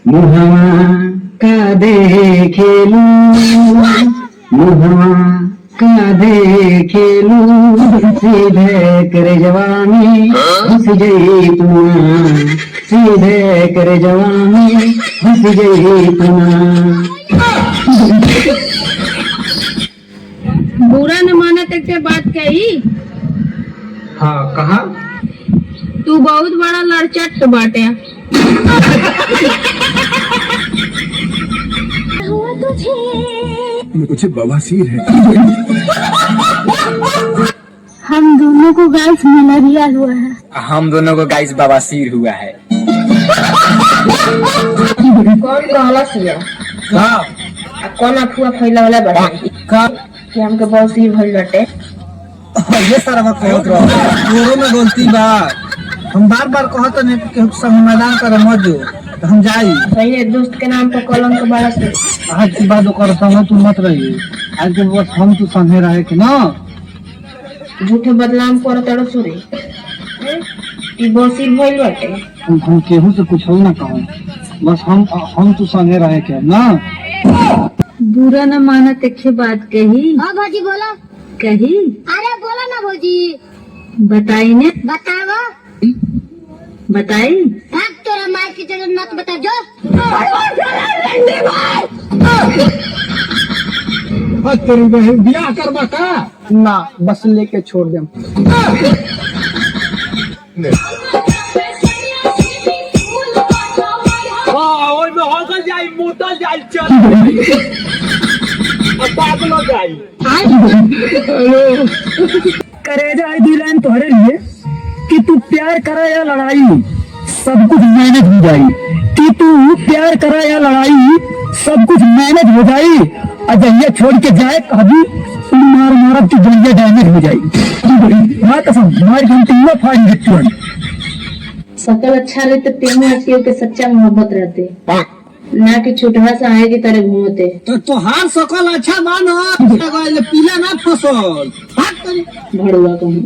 मुहवा का देखेलू मुहवा का देखेलू सीधे कर जवानी घुस गई तुना सीधे कर जवानी घुस गई तुना। बुरा न माना तक से बात कही। हाँ कहा तू बहुत बड़ा लड़चट बाटे। कुछ बवासीर है। हम दोनों को गाइस मलेरिया हुआ है। हम दोनों को गाइस बवासीर हुआ है। कौन कहला सिया? हाँ कौन अफवाह फैलावला बाटे कि हमके बवासीर भइल बाटे? ये सारा बात कहत रहो तोरो में गलती बा। हम बार बार कहत नहीं कि समाधान कर मत जो तो हम जाई। पहले दोस्त के नाम पर कलंक बड़ा से आज की बात करता हूँ तू मत रही। आज के बस हम तू संगे रहे कि ना झूठे बदनाम कर तड़ो सुरे कि बवासीर भइल बाटे। हम केहू से कुछ हो ना कहूँ बस हम तू संगे रहे के ना। बुरा न माना तक बात कही। हाँ भौजी बोला। कही अरे बोला ना भौजी। बताई ने बताओ। बताई भाग तोरा मार की जगह मत बता जो। तेरी बहन ब्याह करवा का ना बस लेके छोड़ दे। करे जाए दिलान तोहरे लिए कि तू प्यार करा या लड़ाई सब कुछ मैनेज हो जाई। कि तू प्यार करा या लड़ाई सब कुछ मैनेज हो जाई। अजय छोड़ के जाए कभी मार मार की जंगे डैमेज हो जाएगी। मार कसम मार घंटी हुआ फाड़ देती। सकल अच्छा रहे तो तीनों हंसियों के सच्चा मोहब्बत रहते ना कि छोटा सा आए की तरह घूमते। तो तोहार सकल अच्छा मानो पीला ना फसल भड़ुआ कहूँ।